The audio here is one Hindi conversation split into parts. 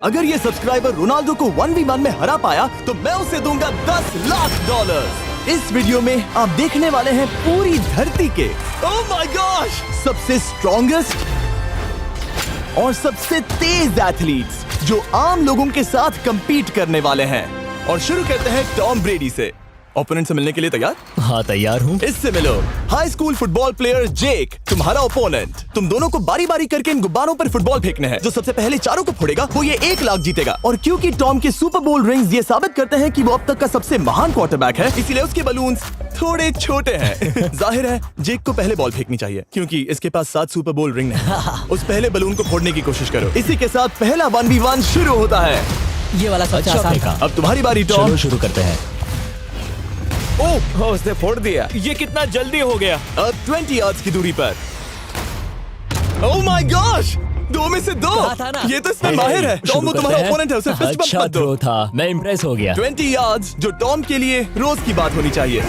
अगर ये सब्सक्राइबर रोनाल्डो को 1v1 में हरा पाया तो मैं उसे दूंगा $10 लाख। इस वीडियो में आप देखने वाले हैं पूरी धरती के ओह माय गॉश सबसे स्ट्रॉन्गेस्ट और सबसे तेज एथलीट्स जो आम लोगों के साथ compete करने वाले हैं। और शुरू करते हैं टॉम ब्रेडी से। ओपोनेंट से मिलने के लिए तैयार? हाँ तैयार हूँ। इससे मिलो। हाई स्कूल फुटबॉल प्लेयर जेक तुम्हारा ओपोनेंट। तुम दोनों को बारी बारी करके इन गुब्बारों पर फुटबॉल फेंकने हैं। जो सबसे पहले चारों को फोड़ेगा वो ये 1 लाख जीतेगा। और क्योंकि टॉम के सुपर बोल रिंग्स ये साबित करते हैं कि वो अब तक का सबसे महान क्वार्टरबैक है, इसीलिए उसके बलून्स थोड़े छोटे हैं। जाहिर है जेक को पहले बॉल फेंकनी चाहिए क्योंकि इसके पास 7 सुपर बोल रिंग नहीं। उस पहले बलून को फोड़ने की कोशिश करो। इसी के साथ पहला 1v1 शुरू होता है। ये वाला सबसे आसान था। अब तुम्हारी बारी टॉम। शुरू करते हैं। ओह उसने फोड़ दिया। ये कितना जल्दी हो गया। अब 20 यार्ड्स की दूरी पर। ओह माय गॉश 2 में से 2। ये तो इसमें माहिर है। टॉम वो तुम्हारा ओपोनेंट है, उसे फिस्ट बम्प मत दो। था, मैं इम्प्रेस हो गया। 20 यार्ड्स जो टॉम के लिए रोज की बात होनी चाहिए।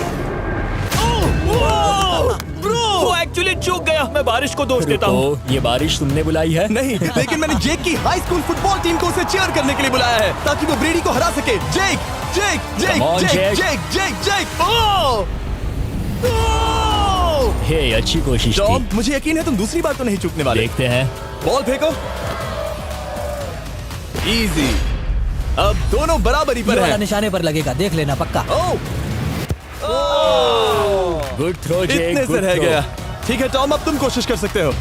वो एक्चुअली चूक गया। मैं बारिश को दोष देता हूँ। ये बारिश तुमने बुलाई है? नहीं, लेकिन मैंने जेक की हाई स्कूल फुटबॉल टीम को उसे चीयर करने के लिए बुलाया है ताकि वो ब्रेडी को हरा सके। जेक जेक जेक जेक जेक जेक जेक ओह हे अच्छी कोशिश टॉम, थी। मुझे यकीन है तुम दूसरी बार तो नहीं चूकने वाले। देखते हैं। बॉल फेंको। इजी। अब दोनों बराबरी पर हैं। निशाने पर लगेगा, देख लेना पक्का। गुड थ्रो जेक। इतने से रह गया। ठीक है टॉम, अब तुम कोशिश कर सकते हो।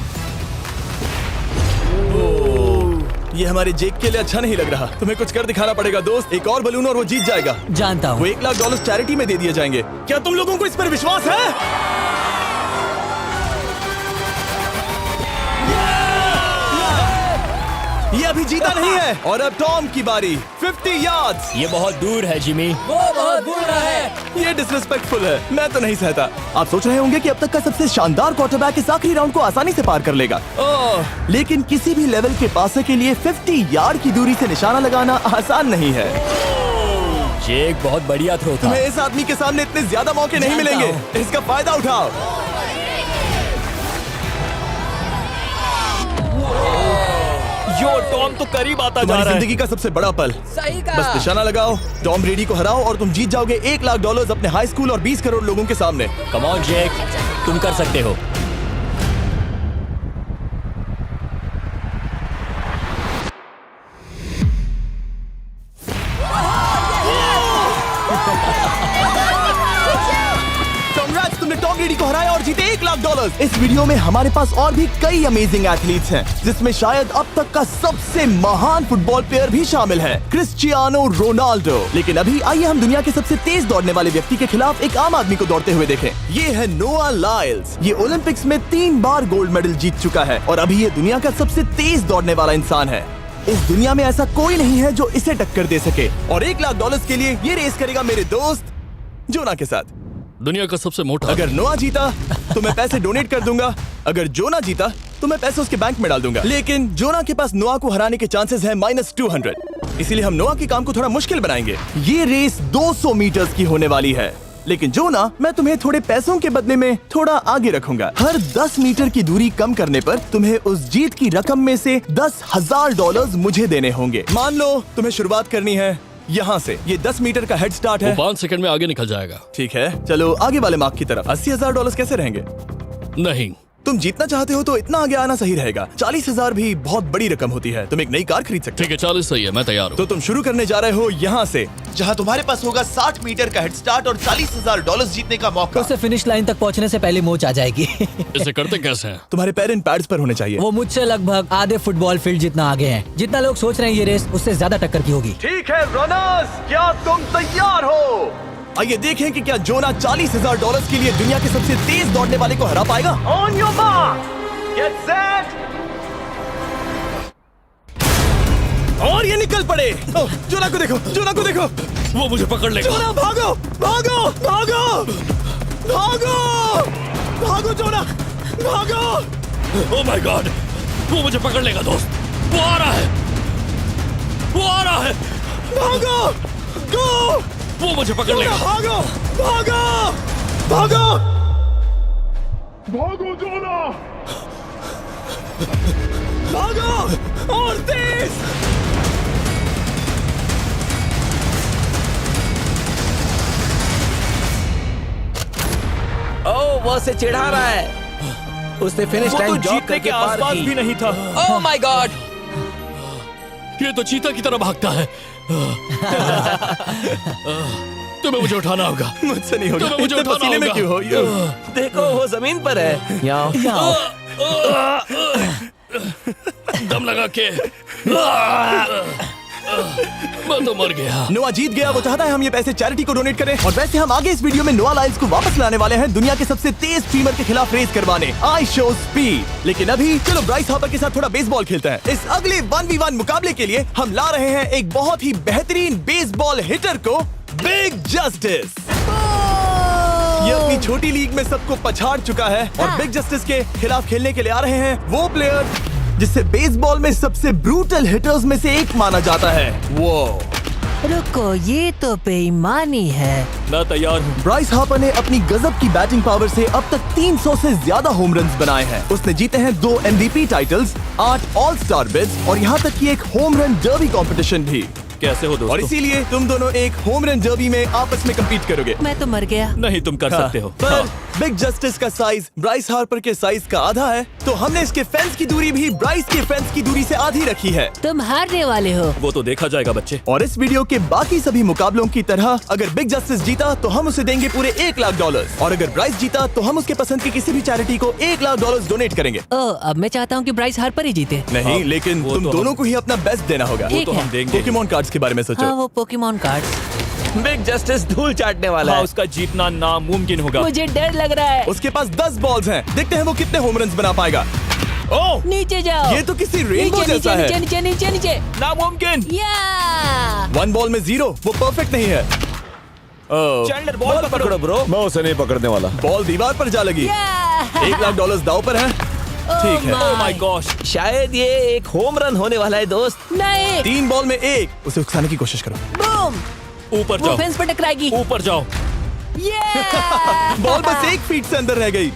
ये हमारे जेक के लिए अच्छा नहीं लग रहा। तुम्हें कुछ कर दिखाना पड़ेगा दोस्त। एक और बलून और वो जीत जाएगा। जानता हूँ। वो $1 लाख चैरिटी में दे दिए जाएंगे। क्या तुम लोगों को इस पर विश्वास है? ये अभी जीता नहीं है। और अब टॉम की बारी। 50 यार्ड्स। ये बहुत दूर है जिमी। वो बहुत बुरा है। ये डिसरिस्पेक्टफुल है। मैं तो नहीं सहता। आप सोच रहे होंगे कि अब तक का सबसे शानदार क्वार्टरबैक इस आखिरी राउंड को आसानी से पार कर लेगा। लेकिन किसी भी लेवल के पासे के लिए 50 यार्ड की दूरी से निशाना लगाना आसान नहीं है। जेक बहुत बढ़िया थ्रो था। तुम्हें इस आदमी के सामने इतने ज्यादा मौके नहीं मिलेंगे। इसका फायदा उठाओ। यो टॉम तो करीब आता जा तुम्हारी रहा है। जिंदगी का सबसे बड़ा पल। सही कहा। बस निशाना लगाओ, टॉम ब्रेडी को हराओ और तुम जीत जाओगे $1 लाख अपने हाई स्कूल और 20 करोड़ लोगों के सामने। कम ऑन जेक, तुम कर सकते हो। Congrats, तुमने टॉम ब्रेडी को हराया और जीते $1 लाख। इस वीडियो में हमारे पास और भी कई अमेजिंग एथलीट्स हैं, जिसमें शायद अब तक का सबसे महान फुटबॉल प्लेयर भी शामिल है, क्रिस्टियानो रोनाल्डो। लेकिन अभी आइए हम दुनिया के सबसे तेज दौड़ने वाले व्यक्ति के खिलाफ एक आम आदमी को दौड़ते हुए देखें। ये है नोआ लाइल्स। ये ओलंपिक्स में 3 बार गोल्ड मेडल जीत चुका है और अभी ये दुनिया का सबसे तेज दौड़ने वाला इंसान है। इस दुनिया में ऐसा कोई नहीं है जो इसे टक्कर दे सके। और $1 लाख के लिए ये रेस करेगा मेरे दोस्त जोना के साथ। दुनिया का सबसे मोटा। अगर नोआ जीता तो मैं पैसे डोनेट कर दूंगा। अगर जोना जीता तो मैं पैसे उसके बैंक में डाल दूंगा। लेकिन जोना के पास नोआ को हराने के चांसेस हैं -200। इसीलिए हम नोआ के काम को थोड़ा मुश्किल बनाएंगे। ये रेस 200 मीटर्स की होने वाली है। लेकिन जोना, मैं तुम्हें थोड़े पैसों के बदले में थोड़ा आगे रखूंगा। हर 10 मीटर की दूरी कम करने पर तुम्हें उस जीत की रकम में से $10,000 मुझे देने होंगे। मान लो तुम्हें शुरुआत करनी है यहाँ से। ये 10 मीटर का हेड स्टार्ट है। 5 सेकंड में आगे निकल जाएगा। ठीक है, चलो आगे वाले मार्क की तरफ। $80,000 कैसे रहेंगे? नहीं, तुम जीतना चाहते हो तो इतना आगे आना सही रहेगा। 40,000 भी बहुत बड़ी रकम होती है। तुम एक नई कार खरीद सकते ठीक है 40 सही है, मैं तैयार हूँ। तो तुम शुरू करने जा रहे हो यहाँ से, जहाँ तुम्हारे पास होगा 60 मीटर का हेड स्टार्ट और $40,000 जीतने का मौका। उसे फिनिश लाइन तक पहुंचने से पहले मोच आ जाएगी। इसे करते कैसे हैं? तुम्हारे पैर इन पैड्स पर होने चाहिए। वो मुझसे लगभग आधे फुटबॉल फील्ड जितना आगे हैं। जितना लोग सोच रहे हैं ये रेस उससे ज्यादा टक्कर की होगी। ठीक है रनर्स, क्या तुम तैयार हो? आइए देखें कि क्या जोना $40,000 के लिए दुनिया के सबसे तेज दौड़ने वाले को हरा पाएगा। On your mark, get set, और ये निकल पड़े। जोना को देखो, जोना को देखो। वो मुझे पकड़ लेगा। जोना भागो, भागो, भागो, भागो, भागो जोना, भागो। ओह माय गॉड, वो मुझे पकड़ लेगा दोस्त। वो आ रहा है, वो आ रहा है। भागो, गो, वो मुझे पकड़ लेगा। भागो, भागो, भागो, भागो जोना। भागो और तेज। वो उसे चिढ़ा रहा है। उसने फिनिश वो तो लाइन जॉग जीतने करके के पार आसपास की। भी नहीं था। Oh my God! ये तो चीता की तरह भागता है। तुम्हें मुझे उठाना होगा। मुझसे नहीं होगा। तुम्हें मुझे इतने उठाना पसीने में होगा। क्यों हो? देखो वो जमीन पर है। यहाँ दम लगा के मैं तो मर गया। नोआ जीत गया। वो चाहता है हम ये पैसे चैरिटी को डोनेट करें। और वैसे हम आगे इस वीडियो में नोआ लाइल्स को वापस लाने वाले हैं दुनिया के सबसे तेज स्ट्रीमर के खिलाफ रेस करवाने, आई शो स्पीड। लेकिन अभी चलो ब्राइस हार्पर के साथ थोड़ा बेसबॉल खेलते हैं। इस अगले 1v1 मुकाबले के लिए हम ला रहे हैं एक बहुत ही बेहतरीन बेसबॉल हिटर को, बिग जस्टिस। ये अपनी छोटी लीग में सबको पछाड़ चुका है और बिग जस्टिस के खिलाफ खेलने के लिए आ रहे हैं वो प्लेयर जिसे बेसबॉल में सबसे ब्रूटल हिटर्स में से एक माना जाता है। वो रुको, ये तो बेईमानी है। मैं तैयार हूँ। ब्राइस हार्पर ने अपनी गजब की बैटिंग पावर से अब तक 300 से ज्यादा होम रन्स बनाए हैं। उसने जीते हैं 2 MVP titles, 8 all star bids और यहाँ तक कि एक होम रन डर्बी कंपटीशन भी। कैसे हो और दोस्तों? इसीलिए तुम दोनों एक होम रन डर्बी में आपस में कम्पीट करोगे। मैं तो मर गया। नहीं, तुम कर सकते हो। पर बिग जस्टिस का साइज ब्राइस हार्पर के साइज का आधा है, तो हमने इसके फेंस की दूरी भी ब्राइस के फेंस की दूरी से आधी रखी है। तुम हारने वाले हो। वो तो देखा जाएगा बच्चे। और इस वीडियो के बाकी सभी मुकाबलों की तरह अगर बिग जस्टिस जीता तो हम उसे देंगे पूरे $1 लाख और अगर ब्राइस जीता तो हम उसके पसंद की किसी भी चैरिटी को $1 लाख डोनेट करेंगे। ओ, अब मैं चाहता हूँ कि ब्राइस हार्पर ही जीते। नहीं, लेकिन वो तुम तो दोनों को ही अपना बेस्ट देना होगा। ठीक तो है। हम देंगे। पोकेमॉन कार्ड्स के बारे में हाँ, सोचो। वो पोकेमॉन कार्ड। बिग जस्टिस धूल चाटने वाला हाँ, है। उसका जीतना नामुमकिन होगा। मुझे डर लग रहा है। उसके पास 10 बॉल्स हैं। देखते हैं वो कितने होम रन्स बना पाएगा। ओह, नीचे जाओ। ये तो किसी रेनबो नीचे, जैसा नीचे, है। नीचे नीचे नीचे नीचे। नामुमकिन। या 1 बॉल में 0, वो परफेक्ट नहीं है। चैंडलर बॉल पकड़ो ब्रो। मैं उसे नहीं पकड़ने वाला। बॉल दीवार पर जा लगी। $1 लाख दाव पर है। ठीक है। ओह माय गॉश। शायद ये एक होम रन होने वाला है दोस्त। नहीं। 3 बॉल में 1, उसे उकसाने की कोशिश करो। बूम। ऊपर वो जाओ। फेंस पर टकराएगी। ऊपर जाओ। बॉल बस 1 फीट से अंदर रह गई।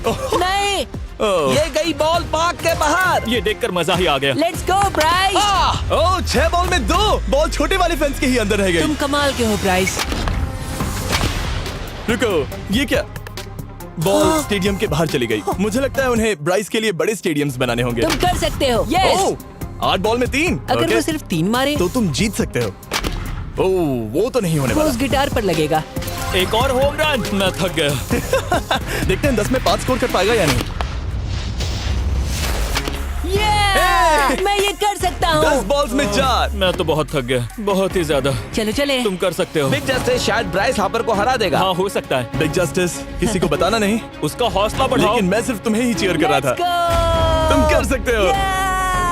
नहीं। ये गई बॉल पार्क के बाहर। ये देखकर मजा ही आ गया। Let's go Bryce. Oh, 6 ball में 2, बॉल छोटे वाले फेंस के ही अंदर रह गई। तुम कमाल के हो ब्राइस। रुको, ये क्या? बॉल स्टेडियम के बाहर चली गई। मुझे लगता है उन्हें ब्राइस के लिए बड़े स्टेडियम्स बनाने होंगे। तुम कर सकते हो। यस। ओह, 8 बॉल में 3। अगर वो सिर्फ 3 मारे तो तुम जीत सकते हो। ओह, वो तो नहीं होने वो वाला। उस गिटार पर लगेगा। एक और होम रन। मैं थक गया। देखते हैं 10 में 5 स्कोर कर पाएगा या नहीं। ये मैं ये कर सकता 10 हूँ। बॉल्स में 4। मैं तो बहुत थक गया, बहुत ही ज्यादा। चलो चले। तुम कर सकते हो। बिग जस्टिस शायद ब्राइस हार्पर को हरा देगा। हाँ, हो सकता है। बिग जस्टिस, किसी को बताना नहीं। उसका हौसला बढ़ाओ। लेकिन मैं सिर्फ तुम्हें ही चीयर कर रहा Let's था। go! तुम कर सकते हो।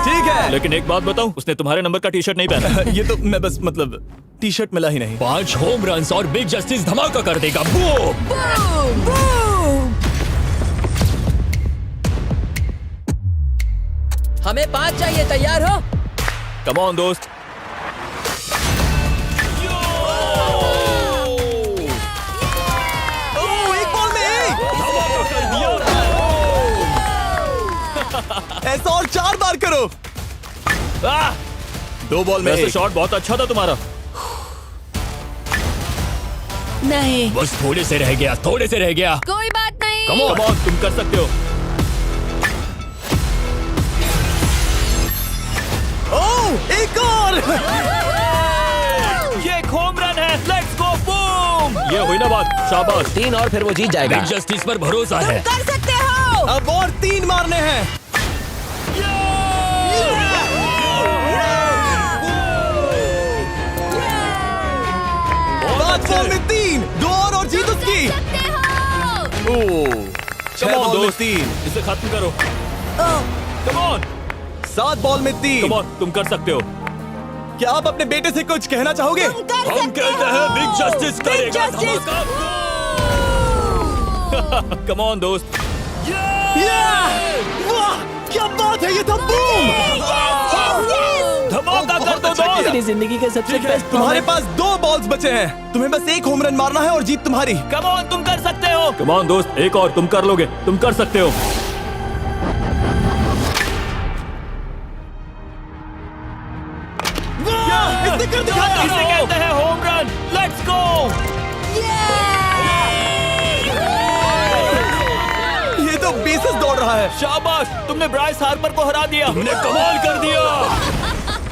ठीक है। लेकिन एक बात बताऊं, उसने तुम्हारे नंबर का टी शर्ट नहीं पहना। ये तो मैं बस मतलब टी शर्ट मिला ही नहीं। 5 होम रन्स और बिग जस्टिस धमाका कर देगा। बूम। हमें 5 चाहिए। तैयार हो? कम ऑन दोस्त। ओह, 1 बॉल में 1। ऐसा और 4 बार करो। 2 बॉल में वैसे 1। शॉट बहुत अच्छा था तुम्हारा। नहीं। बस थोड़े से रह गया, थोड़े से रह गया। कोई बात नहीं। कम ऑन, तुम कर सकते हो। ओह, एक और। ये एक होम रन है। Let's go. बूम। ये हुई ना बात। शाबाश। 3 और फिर वो जीत जाएगा। बिग जस्टिस पर भरोसा है। कर सकते हो। अब और 3 मारने हैं। 5 बॉल में 3, 2 और जीत उसकी। ओह, 6 बॉल में 3, इसे खत्म करो। Come on. 7 बॉल में 3। कम ऑन, तुम कर सकते हो। क्या आप अपने बेटे से कुछ कहना चाहोगे? हम कहते हैं बिग जस्टिस करेगा धमाका। कम ऑन दोस्त। वाह, क्या बात है, ये था बूम। धमाका कर दो अच्छा दोस्त। किया। मेरी जिंदगी का सबसे ठीक है, बेस्ट तुम्हारे पास 2 बॉल्स बचे हैं। तुम्हें बस 1 होम रन मारना है और जीत तुम्हारी। कम ऑन, तुम कर सकते हो। कम ऑन दोस्त, एक और, तुम कर लोगे। तुम कर सकते हो। इसने कर दिखाया। इसे कहते हैं होम रन। Let's go. है। शाबाश, तुमने ब्राइस हार्पर को हरा दिया। तुमने कमाल कर दिया।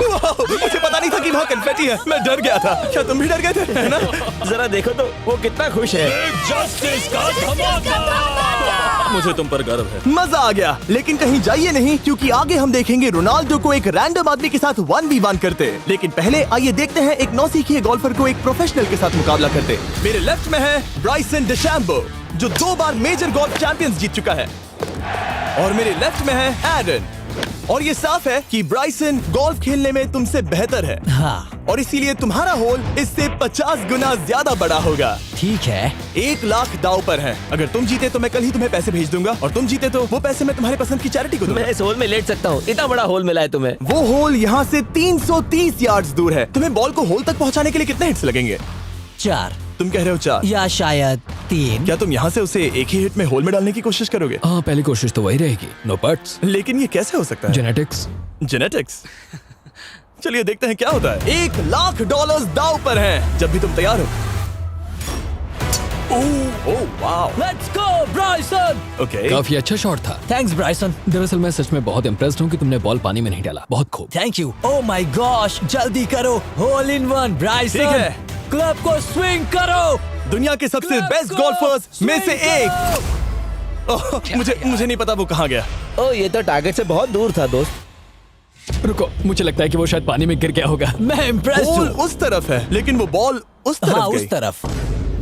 वाह, मुझे पता नहीं था कि वहाँ कन्फेटी है। मैं डर गया था। क्या तुम भी डर गए थे? है ना? जरा देखो तो वो कितना खुश है। जस्टिस का धमाका। मुझे तुम पर गर्व है। मजा आ गया। लेकिन कहीं जाइए नहीं, क्योंकि आगे हम देखेंगे रोनाल्डो को एक रैंडम आदमी के साथ 1v1 करते। लेकिन पहले आइए देखते हैं एक नौसिखिए गोल्फर को एक प्रोफेशनल के साथ मुकाबला करते। मेरे लेफ्ट में है ब्राइसन डेशैम्बो, जो 2 बार मेजर गोल्फ चैंपियंस जीत चुका है, और मेरे लेफ्ट में है एरन। और ये साफ है कि ब्राइसन गोल्फ खेलने में तुमसे बेहतर है, हाँ और इसीलिए तुम्हारा होल इससे 50 गुना ज्यादा बड़ा होगा। ठीक है। 1 लाख दाव पर है। अगर तुम जीते तो मैं कल ही तुम्हें पैसे भेज दूंगा, और तुम जीते तो वो पैसे मैं तुम्हारे पसंद की चैरिटी को दूंगा। मैं इस होल में लेट सकता हूँ, इतना बड़ा होल मिला है तुम्हें। वो होल यहाँ से 330 यार्ड्स दूर है। तुम्हें बॉल को होल तक पहुँचाने के लिए कितने हिट्स लगेंगे? 4 तुम कह रहे हो 4? या शायद 3। क्या तुम यहाँ से उसे एक ही हिट में होल में डालने की कोशिश करोगे? हाँ, पहली कोशिश तो वही रहेगी। No buts. लेकिन ये कैसे हो सकता है? जेनेटिक्स। जेनेटिक्स। चलिए देखते हैं क्या होता है। $1 लाख दाव पर हैं, जब भी तुम तैयार हो। Oh wow. Let's go Bryson. Okay. काफी अच्छा शॉट था। Thanks Bryson. दरअसल मैं सच में बहुत इम्प्रेस्ड हूँ कि तुमने बॉल पानी में नहीं डाला। बहुत खूब। Thank you. Oh my gosh, जल्दी करो। Hole in one Bryson. ठीक है। क्लब को स्विंग करो। दुनिया के सबसे Club बेस्ट को गोल्फर्स में से swing एक। ओह, मुझे नहीं पता वो कहाँ गया। ओ, ये तो टारगेट से बहुत दूर था दोस्त। रुको, मुझे लगता है कि वो शायद पानी में गिर गया होगा। मैं इम्प्रेस्ड बॉल हूँ। उस तरफ है, लेकिन वो बॉल उस तरफ हाँ, गई। उस तरफ।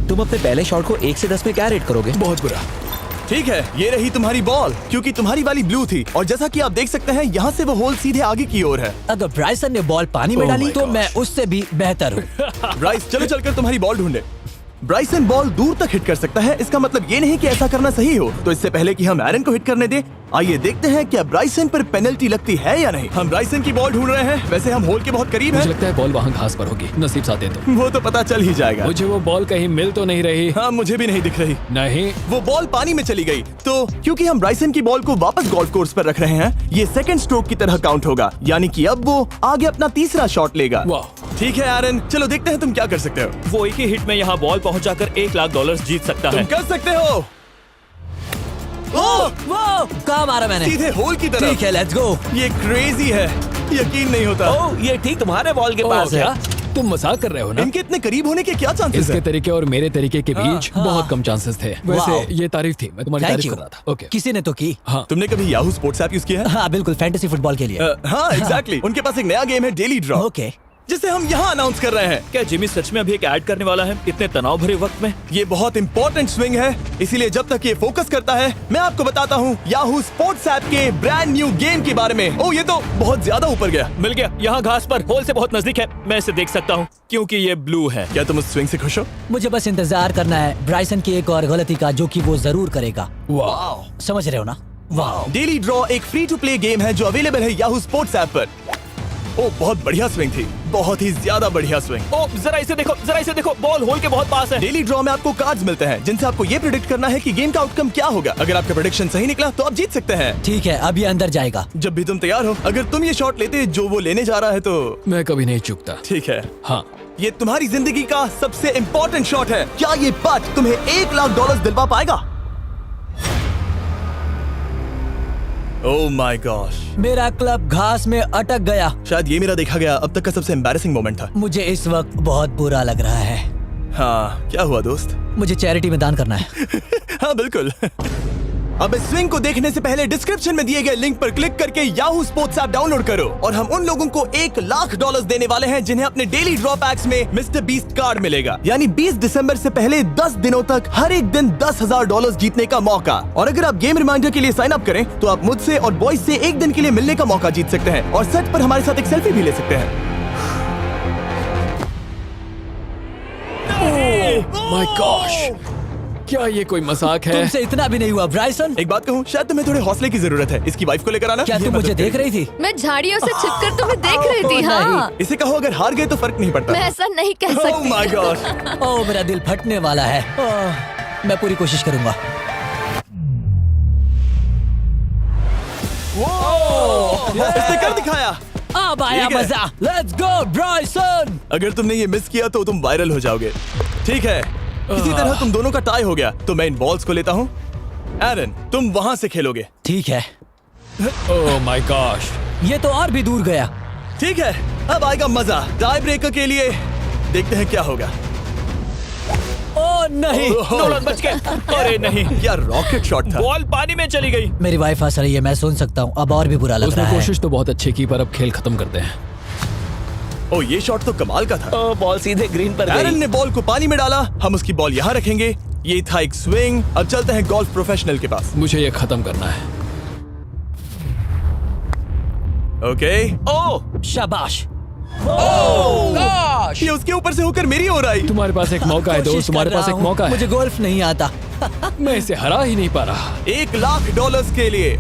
तुम अपने पहले शॉट को 1 से 10 में क्या रेट करोगे? बहुत बुरा। ठीक है, ये रही तुम्हारी बॉल, क्योंकि तुम्हारी वाली ब्लू थी, और जैसा कि आप देख सकते हैं यहाँ से वो होल सीधे आगे की ओर है। अगर ब्राइसन ने बॉल पानी में Oh डाली my तो gosh. मैं उससे भी बेहतर हूँ। ब्राइस, चलो चलकर तुम्हारी बॉल ढूंढे। ब्राइसन बॉल दूर तक हिट कर सकता है, इसका मतलब ये नहीं कि ऐसा करना सही हो। तो इससे पहले कि हम एरन को हिट करने दें, आइए देखते हैं क्या ब्राइसन पर पेनल्टी लगती है या नहीं। हम ब्राइसन की बॉल ढूंढ रहे हैं। वैसे हम होल के बहुत करीब मुझे हैं। लगता है बॉल वहाँ घास पर होगी। नसीब साथ दे तो। वो तो पता चल ही जाएगा। मुझे वो बॉल कहीं मिल तो नहीं रही। हाँ, मुझे भी नहीं दिख रही। नहीं। वो बॉल पानी में चली गई। तो क्योंकि हम ब्राइसन की बॉल को वापस गोल्फ कोर्स पर रख रहे हैं, ये सेकंड स्ट्रोक की तरह काउंट होगा, यानी कि अब वो आगे अपना तीसरा शॉट लेगा। वाह। ठीक है एरन, चलो देखते हैं तुम क्या कर सकते हो। वो एक ही हिट में यहाँ बॉल पहुँचाकर $1 लाख जीत सकता तुम है। कर सकते हो। ओह, वो कहाँ मारा मैंने? सीधे होल की तरफ। ठीक है, लेट्स गो। ये क्रेजी है, यकीन नहीं होता। ओ, ये ठीक तुम्हारे बॉल के पास है। क्या तुम मजाक कर रहे हो ना? इनके इतने करीब होने के क्या चांसेस इसके हैं? तरीके और मेरे तरीके के बीच हाँ। बहुत कम चांसेस थे। वैसे वाओ। ये तारीफ थी, मैं तुम्हारी थैंक तारीफ यू। कर रहा था। ओके। किसी ने तो की। हाँ। तुमने कभी याहू स्पोर्ट्स ऐप यूज किया है? हाँ बिल्कुल, फैंटेसी फुटबॉल के लिए। हाँ, एग्जैक्टली। उनके पास एक नया गेम है, डेली ड्रॉ, ओके। जिसे हम यहाँ अनाउंस कर रहे हैं। क्या जिमी सच में अभी एक ऐड करने वाला है इतने तनाव भरे वक्त में? ये बहुत इंपॉर्टेंट स्विंग है, इसीलिए जब तक ये फोकस करता है, मैं आपको बताता हूँ याहू स्पोर्ट्स ऐप के ब्रांड न्यू गेम के बारे में। ओह, ये तो बहुत ज्यादा ऊपर गया। मिल गया, यहाँ घास पर होल से बहुत नजदीक है। मैं इसे देख सकता हूँ क्योंकि ये ब्लू है। क्या तुम उस स्विंग से खुश हो? मुझे बस इंतजार करना है ब्राइसन की एक और गलती का, जो कि वो जरूर करेगा। वाह। समझ रहे हो ना? वाह। डेली ड्रॉ एक फ्री टू प्ले गेम है जो अवेलेबल है याहू स्पोर्ट्स ऐप पर। ओह, बहुत बढ़िया स्विंग थी, बहुत ही ज्यादा बढ़िया स्विंग। ओ, जरा इसे देखो, बॉल होल के बहुत पास है। डेली ड्रॉ में आपको कार्ड्स मिलते हैं, जिनसे आपको ये प्रेडिक्ट करना है कि गेम का आउटकम क्या होगा। अगर आपका प्रेडिक्शन सही निकला तो आप जीत सकते हैं। ठीक है, अब ये अंदर जाएगा। जब भी तुम तैयार हो, अगर तुम ये शॉट लेते जो वो लेने जा रहा है तो मैं कभी नहीं चूकता। ठीक है। हाँ। ये तुम्हारी जिंदगी का सबसे इम्पोर्टेंट शॉट है। क्या ये पट तुम्हें $1 लाख दिलवा पाएगा? ओह माय गॉश, मेरा क्लब घास में अटक गया। शायद ये मेरा देखा गया अब तक का सबसे एम्बैरेसिंग मोमेंट था। मुझे इस वक्त बहुत बुरा लग रहा है। हाँ, क्या हुआ दोस्त? मुझे चैरिटी में दान करना है। हाँ बिल्कुल। अब इस स्विंग को देखने से पहले डिस्क्रिप्शन में दिए गए लिंक पर क्लिक करके याहू स्पोर्ट्स ऐप डाउनलोड करो, और हम उन लोगों को $1 लाख देने वाले हैं जिन्हें अपने डेली ड्रॉ पैक्स में मिस्टर बीस्ट कार्ड मिलेगा। यानी 20 दिसंबर से पहले 10 दिनों तक हर एक दिन $10,000 जीतने का मौका। और अगर आप गेम रिमाइंडर के लिए साइन अप करें तो आप मुझसे और बॉयज से एक दिन के लिए मिलने का मौका जीत सकते हैं, और सेट पर हमारे साथ एक सेल्फी भी ले सकते हैं। माय गॉश, क्या ये कोई मजाक है? तुमसे इतना भी नहीं हुआ ब्राइसन। एक बात कहूँ, शायद तुम्हें थोड़े हौसले की जरूरत है। इसकी वाइफ को लेकर आना। क्या ये तुम मुझे मदद देख करेगी। रही थी? मैं झाड़ियों से छिपकर तुम्हें देख रही थी। हाँ, इसे कहो अगर हार गए तो फर्क नहीं पड़ता। मैं ऐसा नहीं कह Oh सकती। my gosh। ओह, मेरा दिल फटने वाला है। ओह, मैं पूरी कोशिश करूंगा। इसने कर दिखाया। अब आया ठीक है। मजा। Let's go Bryson. अगर तुमने ये मिस किया तो तुम वायरल हो जाओगे। ठीक है, इसी तरह तुम दोनों का टाई हो गया, तो मैं इन बॉल्स को लेता हूँ एरन, तुम वहां से खेलोगे। ठीक है, ओह माय गॉश। ये तो और भी दूर गया। ठीक है, अब आएगा मजा। टाई ब्रेकर के लिए देखते हैं क्या होगा। ओ नहीं, नोलन बच गए। अरे नहीं, क्या रॉकेट शॉट था। बॉल पानी में चली गई। मेरी वाइफ हंस रही है, मैं सुन सकता हूँ। अब और भी बुरा लग उसने रहा है। कोशिश तो बहुत अच्छी की, पर अब खेल खत्म करते हैं। ओ, ये शॉट तो कमाल का था। ओ, बॉल सीधे ग्रीन पर एरन गई। ने बॉल को पानी में डाला, हम उसकी बॉल यहाँ रखेंगे। ये था एक स्विंग। अब चलते हैं गोल्फ प्रोफेशनल के पास। मुझे ये खत्म करना है। ओके। ओ शाबाश। ये उसके ऊपर से होकर मेरी ओर आई। तुम्हारे पास एक मौका है दोस्त, कोशिश तुम्हारे कर पास रहा एक हूँ। मौका है। मुझे गोल्फ नहीं आता। मैं इसे हरा ही नहीं पा रहा। $1,00,000 के लिए।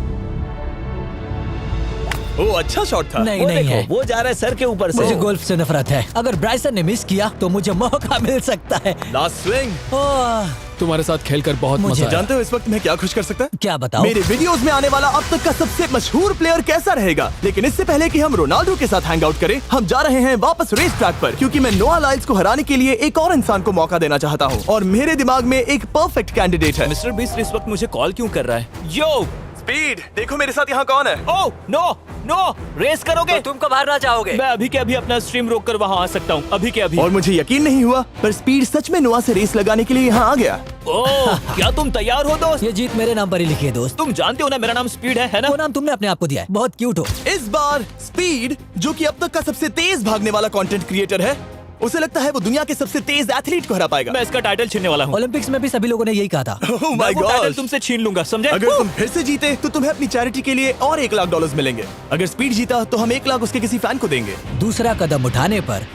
ओ, अच्छा शॉट था। नहीं वो नहीं देखो, है। वो जा रहा है सर के ऊपर से। मुझे गोल्फ से नफरत है। अगर ब्राइसन ने मिस किया तो मुझे मौका मिल सकता है। Last swing. ओह, तुम्हारे साथ खेलकर बहुत मुझे मजा आया। जानते हो इस वक्त मैं क्या खुश कर सकता है? क्या बताओ? मेरे वीडियोस में आने वाला अब तक का सबसे मशहूर प्लेयर कैसा रहेगा। लेकिन इससे पहले कि हम रोनाल्डो के साथ हैंग आउट करें, हम जा रहे हैं वापस रेस ट्रैक पर, क्योंकि मैं नोआ लाइल्स को हराने के लिए एक और इंसान को मौका देना चाहता हूँ और मेरे दिमाग में एक परफेक्ट कैंडिडेट है। मिस्टर बीस्ट इस वक्त मुझे कॉल क्यों कर रहा है? यो स्पीड, देखो मेरे साथ यहाँ कौन है। ओ नो नो, रेस करोगे? तुम कब हारना चाहोगे? मैं अभी के अभी अपना स्ट्रीम रोक कर वहाँ आ सकता हूँ, अभी के अभी। और मुझे यकीन नहीं हुआ, पर स्पीड सच में नोआ से रेस लगाने के लिए यहाँ आ गया। ओह, क्या तुम तैयार हो दोस्त? ये जीत मेरे नाम पर ही लिखी है दोस्त। तुम जानते हो ना मेरा नाम स्पीड है ना? वो नाम तुमने अपने आप को दिया है। बहुत क्यूट हो। इस बार स्पीड, जो कि अब तक का सबसे तेज भागने वाला कंटेंट क्रिएटर है, उसे लगता है वो दुनिया के सबसे तेज एथलीट को हरा पाएगा। मैं इसका टाइटल छीनने वाला हूँ। ओलंपिक्स में भी सभी लोगों ने यही कहा था। Oh my मैं वो टाइटल gosh! तुमसे छीन लूंगा, समझे? अगर तुम फिर से जीते तो तुम्हें अपनी चैरिटी के लिए और $1,00,000 मिलेंगे। अगर स्पीड जीता तो हम 1,00,000 उसके किसी फैन को देंगे। दूसरा कदम उठाने पर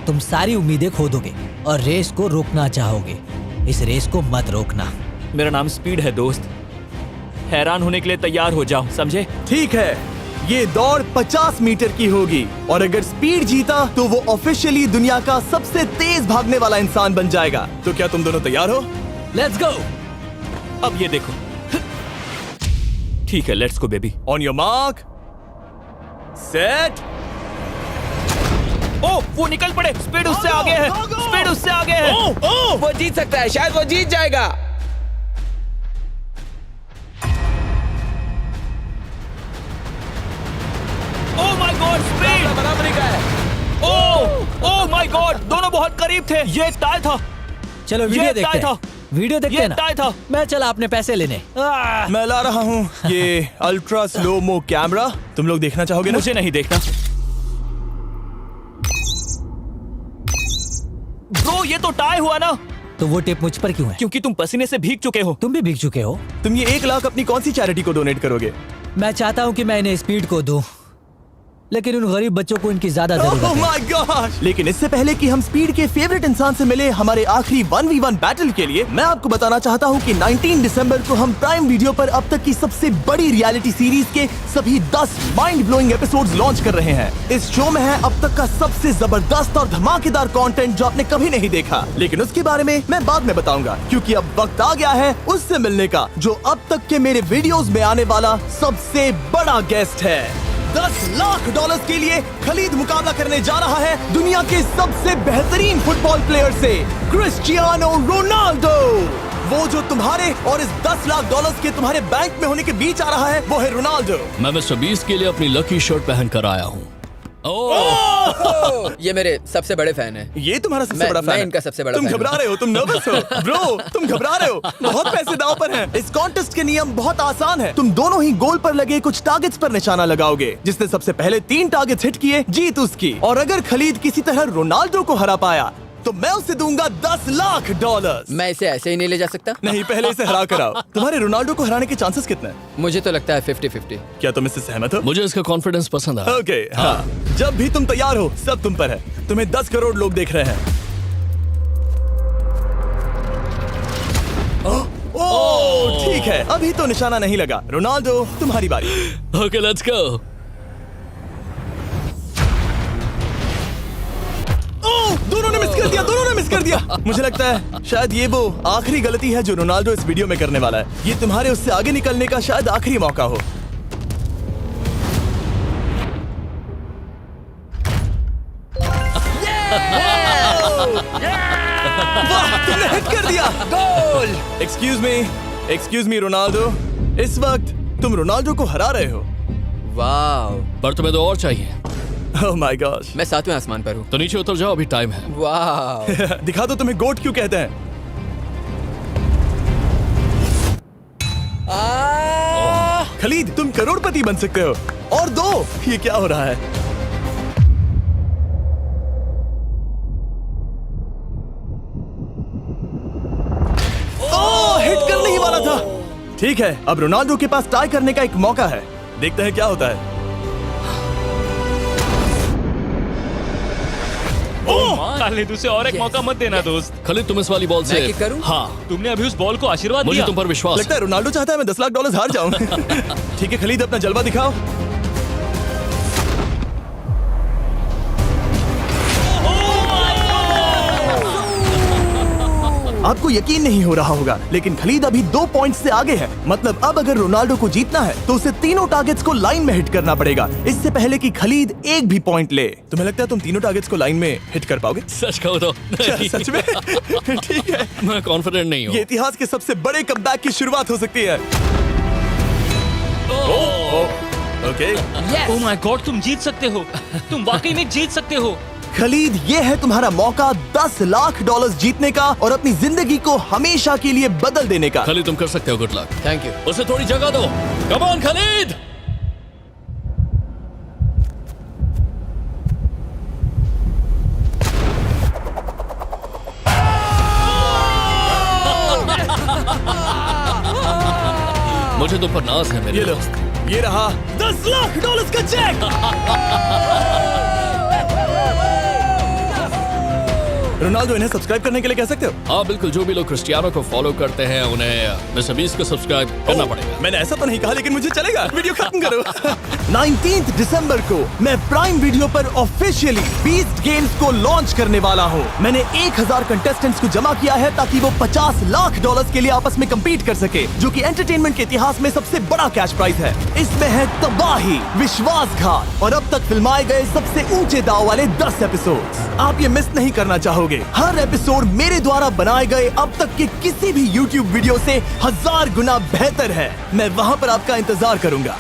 तुम सारी उम्मीदें खो दोगे और रेस को रोकना चाहोगे। इस रेस को मत रोकना। मेरा नाम स्पीड है दोस्त। हैरान होने के लिए तैयार हो जाओ, समझे? ठीक है, ये दौड़ 50 मीटर की होगी और अगर स्पीड जीता तो वो ऑफिशियली दुनिया का सबसे तेज भागने वाला इंसान बन जाएगा। तो क्या तुम दोनों तैयार हो? Let's go. अब ये देखो। ठीक है, let's go baby. On your mark, set. ओ, वो निकल पड़े। स्पीड उससे आगे है। स्पीड उससे आगे है। वो जीत सकता है, शायद वो जीत जाएगा। ओह माय गॉड, स्पीड बराबरी का है। ओह माय गॉड, दोनों बहुत करीब थे। ये टाई था। चलो वीडियो ये देखते टाई था। हैं। वीडियो देखते ये हैं ना। टाई था। मैं चला अपने पैसे लेने। मैं ला रहा हूँ ये अल्ट्रा स्लो मो कैमरा। तुम लोग देखना चाहोगे ना? मुझे नहीं देखना। ब्रो, ये तो टाई हुआ ना? तो वो टिप मुझ पर क्यों है? क्योंकि तुम पसीने से भीग चुके हो। तुम भी भीग चुके हो। तुम ये 1,00,000 अपनी कौन सी चैरिटी को डोनेट करोगे? मैं चाहता हूँ कि मैं इन्हें स्पीड को दूं, लेकिन उन गरीब बच्चों को इनकी ज्यादा जरूरत Oh है। my gosh! लेकिन इससे पहले कि हम स्पीड के फेवरेट इंसान से मिले हमारे आखिरी 1v1 बैटल के लिए, मैं आपको बताना चाहता हूँ कि 19 दिसंबर को हम प्राइम वीडियो पर अब तक की सबसे बड़ी रियलिटी सीरीज के सभी 10 माइंड ब्लोइंग एपिसोड्स लॉन्च कर रहे हैं। इस शो में है अब तक का सबसे जबरदस्त और धमाकेदार कंटेंट जो आपने कभी नहीं देखा, लेकिन उसके बारे में मैं बाद में बताऊंगा, क्योंकि अब वक्त आ गया है उससे मिलने का जो अब तक के मेरे वीडियोस में आने वाला सबसे बड़ा गेस्ट है। $10,00,000 के लिए खलीद मुकाबला करने जा रहा है दुनिया के सबसे बेहतरीन फुटबॉल प्लेयर से, क्रिस्टियानो रोनाल्डो। वो जो तुम्हारे और इस $10,00,000 के तुम्हारे बैंक में होने के बीच आ रहा है, वो है रोनाल्डो। मैं मिस्टर बीस्ट के लिए अपनी लकी शर्ट पहन कर आया हूँ। ये मेरे सबसे बड़े फैन हैं। ये तुम्हारा सबसे मैं- बड़ा फैन मैं है। इनका सबसे बड़ा तुम फैन घबरा हूँ। रहे हो, तुम नर्वस हो ब्रो, तुम घबरा रहे हो। बहुत पैसे दांव पर हैं। इस कॉन्टेस्ट के नियम बहुत आसान है। तुम दोनों ही गोल पर लगे कुछ टारगेट्स पर निशाना लगाओगे। जिसने सबसे पहले 3 टारगेट्स हिट किए जीत उसकी। और अगर खलीद किसी तरह रोनाल्डो को हरा पाया तो मैं उसे दूंगा $10,00,000। मैं इसे ऐसे ही नहीं ले जा सकता। नहीं, पहले इसे हरा कर आओ। तुम्हारे रोनाल्डो को हराने के चांसेस कितने हैं? मुझे तो लगता है 50-50। क्या तुम इससे सहमत हो? मुझे इसका कॉन्फिडेंस पसंद आया। ओके, हाँ। जब भी तुम तैयार हो सब तुम पर है। तुम्हें 10 करोड़ लोग देख रहे हैं। ओह, ठीक है, अभी तो निशाना नहीं लगा। रोनाल्डो, तुम्हारी बारी। Okay, let's go. ओह, दोनों ने मिस कर दिया, दोनों ने मिस कर दिया। मुझे लगता है शायद ये वो आखिरी गलती है जो रोनाल्डो इस वीडियो में करने वाला है। ये तुम्हारे उससे आगे निकलने का शायद आखिरी मौका हो। वाह, तुमने हिट कर दिया। Goal. Excuse me, excuse me Ronaldo, इस वक्त तुम रोनाल्डो को हरा रहे हो। वाह, पर तुम्हें तो और चाहिए। ओह माय गॉश। मैं 7वें आसमान पर हूँ। तो नीचे उतर जाओ, अभी टाइम है। वाह, दिखा दो तुम्हें गोट क्यों कहते हैं। खलीद, तुम करोड़पति बन सकते हो। और दो, ये क्या हो रहा है? ओह, हिट करने ही वाला था। ठीक है, अब रोनाल्डो के पास टाई करने का एक मौका है। देखते हैं क्या होता है। खालिद, उसे और एक मौका मत देना दोस्त। खालिद, तुम इस वाली बॉल मैं से किक करूं? हाँ, तुमने अभी उस बॉल को आशीर्वाद मुझे दिया। तुम पर विश्वास लगता है रोनाल्डो चाहता है मैं $10 लाख हार जाऊं। ठीक है खलीद, अपना जलवा दिखाओ। आपको यकीन नहीं हो रहा होगा, लेकिन खलीद अभी 2 पॉइंट से आगे है। मतलब अब अगर रोनाल्डो को जीतना है तो उसे तीनों टारगेट्स को लाइन में हिट करना पड़ेगा, इससे पहले कि खलीद एक भी पॉइंट ले। तुम्हें लगता है तुम तीनों टारगेट्स को लाइन में हिट कर पाओगे? सच कहो तो नहीं। सच में? ठीक है, मैं कॉन्फिडेंट नहीं हूँ। ये इतिहास के सबसे बड़े कमबैक की शुरुआत हो सकती है। ओके, ओह माय गॉड, तुम जीत सकते हो। तुम वाकई में जीत सकते हो। खलीद, ये है तुम्हारा मौका $10 लाख जीतने का और अपनी जिंदगी को हमेशा के लिए बदल देने का। खालिद, तुम कर सकते हो। Good luck. Thank you. उसे थोड़ी जगह दो। Come on Khalid. मुझे तुम पर नाज है मेरे ये लो, दोस्त। ये रहा $10 लाख का चेक। रोनाल्डो, इन्हें सब्सक्राइब करने के लिए कह सकते हो? हाँ बिल्कुल, जो भी लोग क्रिस्टियानो को फॉलो करते हैं उन्हें मिस्टर बीस्ट को सब्सक्राइब करना पड़ेगा। मैंने ऐसा तो नहीं कहा, लेकिन मुझे चलेगा। वीडियो खत्म करो। 19 दिसंबर को मैं प्राइम वीडियो पर ऑफिशियली बीस्ट गेम्स को लॉन्च करने वाला हूँ। मैंने 1000 कंटेस्टेंट्स को जमा किया है ताकि वो $50 लाख के लिए आपस में कम्पीट कर सके, जो कि एंटरटेनमेंट के इतिहास में सबसे बड़ा कैश प्राइज है। इसमें है तबाही, विश्वासघात और अब तक फिल्माए गए सबसे ऊंचे दाव वाले 10 एपिसोड्स। आप ये मिस नहीं करना चाहोगे। हर एपिसोड मेरे द्वारा बनाए गए अब तक के किसी भी YouTube वीडियो से 1000 गुना बेहतर है। मैं वहाँ पर आपका इंतजार करूंगा।